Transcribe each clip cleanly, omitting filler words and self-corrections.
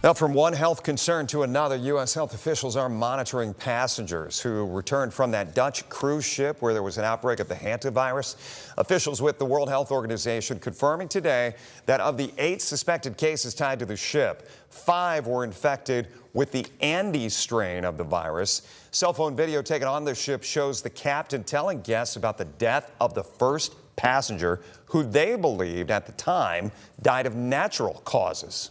Now, from one health concern to another, U.S. health officials are monitoring passengers who returned from that Dutch cruise ship where there was an outbreak of the hantavirus. Officials with the World Health Organization confirming today that of the 8 suspected cases tied to the ship, 5 were infected with the Andes strain of the virus. Cell phone video taken on the ship shows the captain telling guests about the death of the first passenger, who they believed at the time died of natural causes.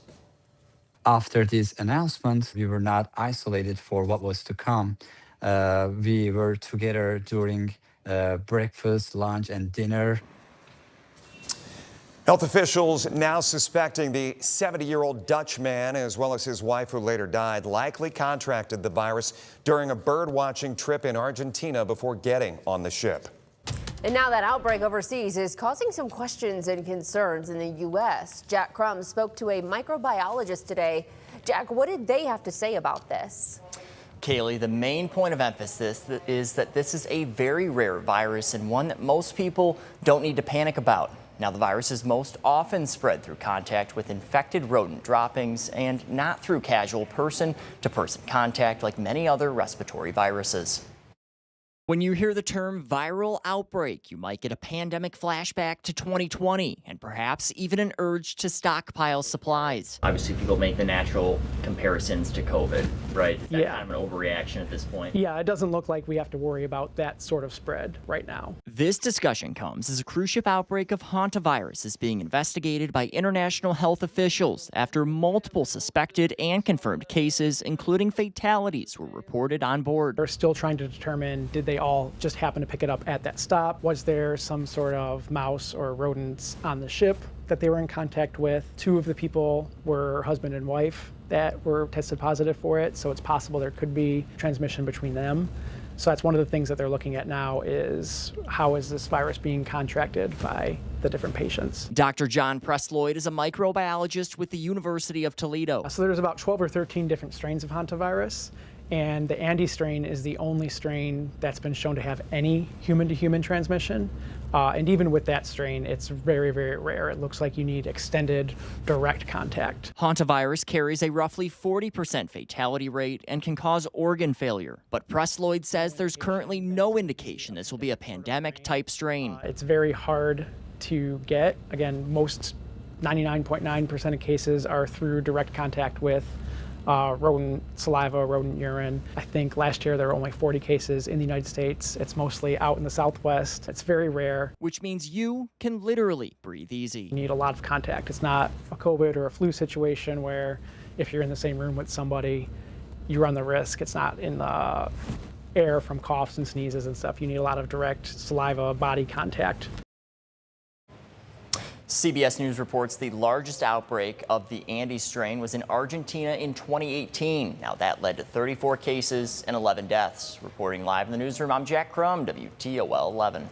After this announcement, we were not isolated for what was to come. We were together during breakfast, lunch, and dinner. Health officials now suspecting the 70-year-old Dutch man, as well as his wife who later died, likely contracted the virus during a bird-watching trip in Argentina before getting on the ship. And now that outbreak overseas is causing some questions and concerns in the U.S. Jack Crum spoke to a microbiologist today. Jack, what did they have to say about this? Kaylee, the main point of emphasis is that this is a very rare virus and one that most people don't need to panic about. Now, the virus is most often spread through contact with infected rodent droppings and not through casual person-to-person contact like many other respiratory viruses. When you hear the term viral outbreak, you might get a pandemic flashback to 2020 and perhaps even an urge to stockpile supplies. Obviously, people make the natural comparisons to COVID, right? Is that kind of an overreaction at this point? Yeah, it doesn't look like we have to worry about that sort of spread right now. This discussion comes as a cruise ship outbreak of hantavirus is being investigated by international health officials after multiple suspected and confirmed cases, including fatalities, were reported on board. They're still trying to determine, did they all just happen to pick it up at that stop? Was there some sort of mouse or rodents on the ship that they were in contact with? 2 of the people were husband and wife that were tested positive for it, so it's possible there could be transmission between them. So that's one of the things that they're looking at now is how is this virus being contracted by the different patients. Dr. John Presloid is a microbiologist with the University of Toledo. So there's about 12 or 13 different strains of hantavirus. And the Andes strain is the only strain that's been shown to have any human-to-human transmission. And even with that strain, it's very, very rare. It looks like you need extended direct contact. Hantavirus carries a roughly 40% fatality rate and can cause organ failure. But Presloid says there's currently no indication this will be a pandemic-type strain. It's very hard to get. Again, most 99.9% of cases are through direct contact with rodent saliva, rodent urine. I think last year there were only 40 cases in the United States. It's mostly out in the Southwest. It's very rare. Which means you can literally breathe easy. You need a lot of contact. It's not a COVID or a flu situation where if you're in the same room with somebody, you run the risk. It's not in the air from coughs and sneezes and stuff. You need a lot of direct saliva body contact. CBS News reports the largest outbreak of the Andes strain was in Argentina in 2018. Now that led to 34 cases and 11 deaths. Reporting live in the newsroom, I'm Jack Crum, WTOL 11.